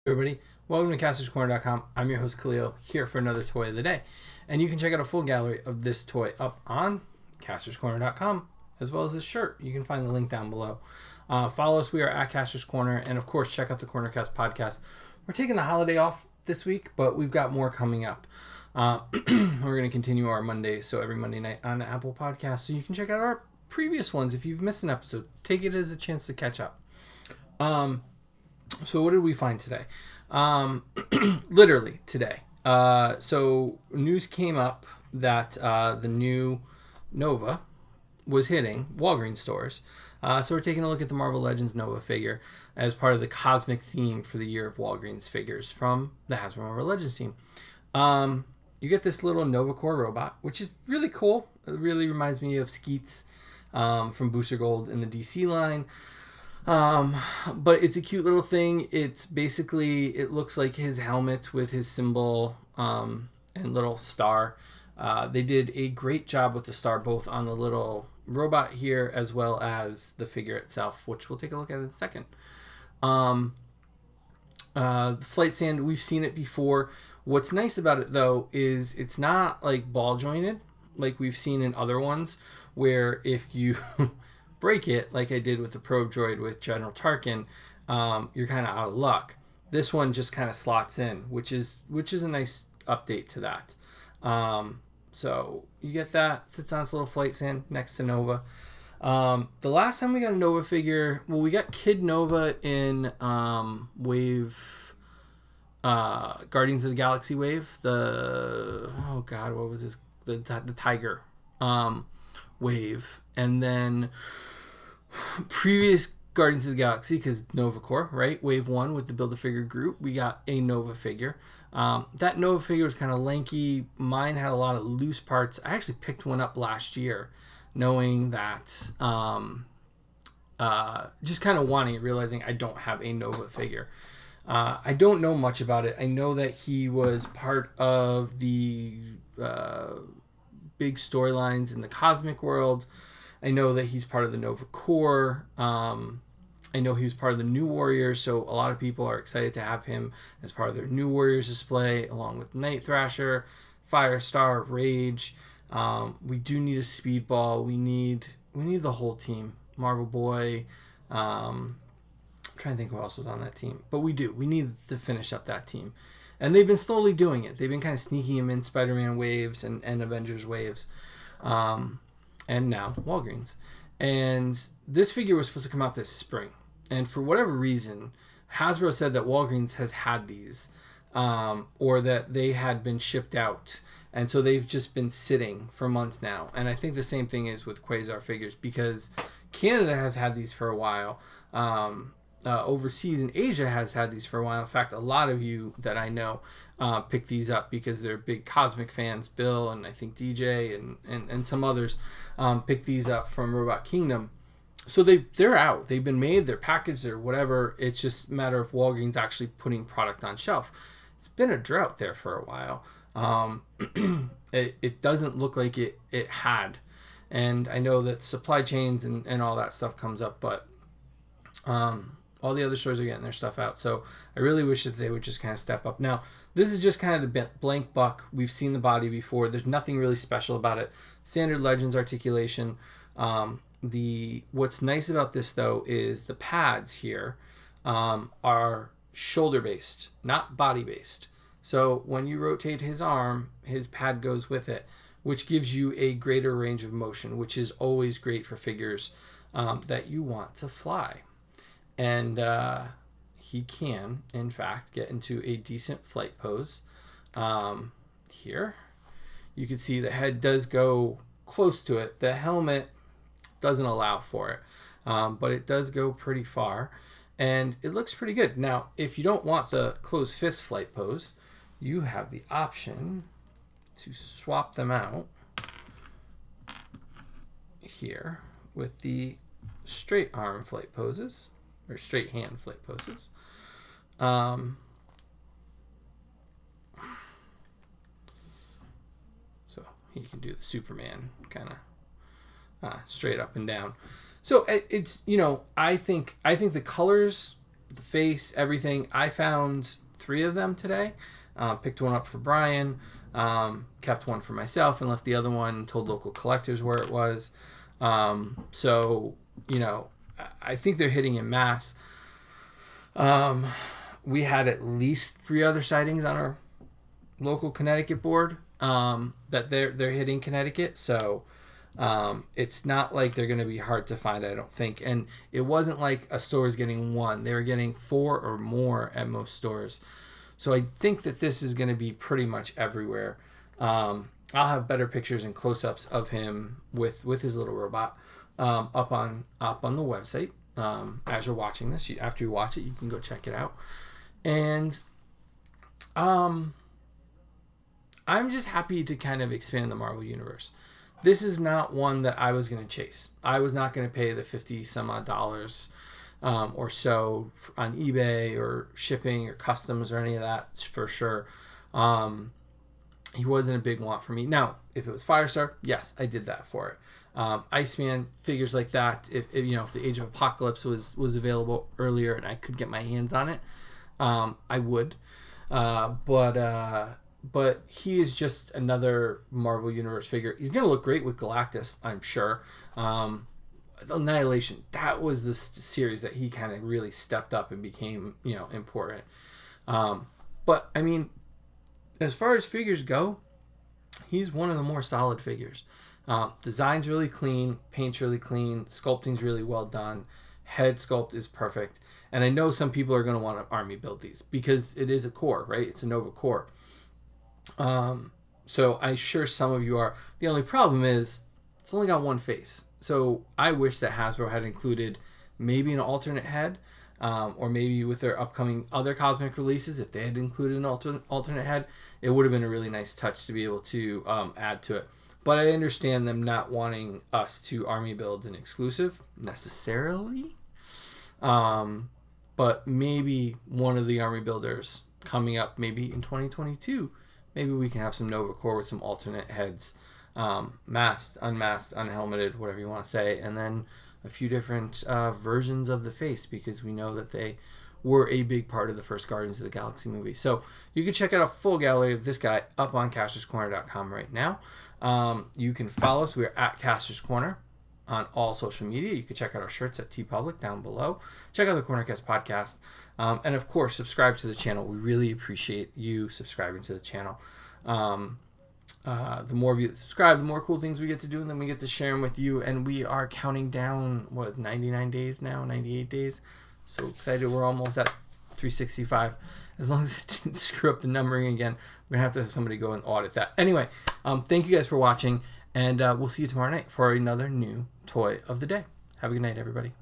Everybody, welcome to KastorsCorner.com. I'm your host Khalil, here for another toy of the day, and you can check out a full gallery of this toy up on KastorsCorner.com, as well as this shirt. You can find the link down below. Follow us. We are at Kastor's Corner, and of course, check out the Cornercast podcast. We're taking the holiday off this week, but we've got more coming up. We're going to continue our Mondays, so every Monday night on Apple Podcasts, so you can check out our previous ones if you've missed an episode. Take it as a chance to catch up. So what did we find today? Literally today. So news came up that the new Nova was hitting Walgreens stores. So we're taking a look at the Marvel Legends Nova figure as part of the cosmic theme for the year of Walgreens figures from the Hasbro Marvel Legends team. You get this little Nova Core robot, which is really cool. It really reminds me of Skeets from Booster Gold in the DC line. But it's a cute little thing. It's basically, it looks like his helmet with his symbol and little star. They did a great job with the star, both on the little robot here as well as the figure itself, which we'll take a look at in a second. The flight stand, we've seen it before. What's nice about it though is it's not like ball jointed like we've seen in other ones, where if you break it, like I did with the probe droid with General Tarkin, you're kind of out of luck. This one just kind of slots in, which is a nice update to that. So you get that, sits on this little flight stand next to Nova. The last time we got a Nova figure, well, we got Kid Nova in Wave, Guardians of the Galaxy Wave. What was this? The Tiger Wave, and then previous Guardians of the Galaxy, because Nova Corps, right? Wave 1 with the Build-A-Figure group, we got a Nova figure. That Nova figure was kind of lanky. Mine had a lot of loose parts. I actually picked one up last year, knowing that, just kind of wanting it, realizing I don't have a Nova figure. I don't know much about it. I know that he was part of the big storylines in the cosmic world. I know that he's part of the Nova Corps. I know he was part of the New Warriors, so a lot of people are excited to have him as part of their New Warriors display, along with Night Thrasher, Firestar, Rage. We do need a Speedball. We need the whole team. Marvel Boy. I'm trying to think who else was on that team, but we need to finish up that team. And they've been slowly doing it. They've been kind of sneaking him in Spider-Man waves and Avengers waves. And now Walgreens. And this figure was supposed to come out this spring. And for whatever reason, Hasbro said that Walgreens has had these, or that they had been shipped out. And so they've just been sitting for months now. And I think the same thing is with Quasar figures, because Canada has had these for a while. Overseas in Asia has had these for a while. In fact, a lot of you that I know pick these up because they're big cosmic fans. Bill and I think DJ and some others pick these up from Robot Kingdom. So they're out. They've been made. They're packaged. They're whatever. It's just a matter of Walgreens actually putting product on shelf. It's been a drought there for a while. It doesn't look like it had. And I know that supply chains and all that stuff comes up, but all the other stores are getting their stuff out. So I really wish that they would just kind of step up. Now, this is just kind of the blank buck. We've seen the body before. There's nothing really special about it. Standard Legends articulation. What's nice about this, though, is the pads here are shoulder-based, not body-based. So when you rotate his arm, his pad goes with it, which gives you a greater range of motion, which is always great for figures that you want to fly. And he can, in fact, get into a decent flight pose. Here, you can see the head does go close to it. The helmet doesn't allow for it, but it does go pretty far, and it looks pretty good. Now, if you don't want the closed fist flight pose, you have the option to swap them out here with the straight arm flight poses, or straight hand flight poses. So he can do the Superman kind of straight up and down. So it's, I think the colors the face, everything. I found 3 of them today. Picked one up for Brian, kept one for myself, and left the other one. Told local collectors where it was. So, you know, I think they're hitting en masse. We had at least 3 other sightings on our local Connecticut board that they're hitting Connecticut. So it's not like they're going to be hard to find, I don't think. And it wasn't like a store is getting 1. They were getting 4 or more at most stores. So I think that this is going to be pretty much everywhere. I'll have better pictures and close-ups of him with his little robot up on the website. As you're watching this, after you watch it, you can go check it out. And I'm just happy to kind of expand the Marvel Universe. This is not one that I was going to chase. I was not going to pay the $50 some odd or so on eBay or shipping or customs or any of that for sure. He wasn't a big want for me. Now, if it was Firestar, yes, I did that for it. Iceman, figures like that. If the Age of Apocalypse was available earlier and I could get my hands on it, I would. But he is just another Marvel Universe figure. He's going to look great with Galactus, I'm sure. Annihilation, that was the series that he kind of really stepped up and became, important. But, I mean, as far as figures go, he's one of the more solid figures. Design's really clean, paint's really clean, sculpting's really well done, head sculpt is perfect. And I know some people are going to want to army build these because it is a core, right? It's a Nova core. So I'm sure some of you are. The only problem is it's only got one face. So I wish that Hasbro had included maybe an alternate head, or maybe with their upcoming other cosmic releases, if they had included an alternate head, it would have been a really nice touch to be able to add to it. But I understand them not wanting us to army build an exclusive necessarily. But maybe one of the army builders coming up, maybe in 2022, maybe we can have some Nova Core with some alternate heads, masked, unmasked, unhelmeted, whatever you want to say, and then a few different versions of the face, because we know that they were a big part of the first Guardians of the Galaxy movie. So you can check out a full gallery of this guy up on CastorsCorner.com right now. You can follow us. We are at Kastor's Corner on all social media. You can check out our shirts at TeePublic down below. Check out the Cornercast podcast. And of course, subscribe to the channel. We really appreciate you subscribing to the channel. The more of you that subscribe, the more cool things we get to do, and then we get to share them with you. And we are counting down, 99 days now, 98 days. So excited. We're almost at 365. As long as it didn't screw up the numbering again, we're going to have somebody go and audit that. Anyway, thank you guys for watching, and we'll see you tomorrow night for another new toy of the day. Have a good night, everybody.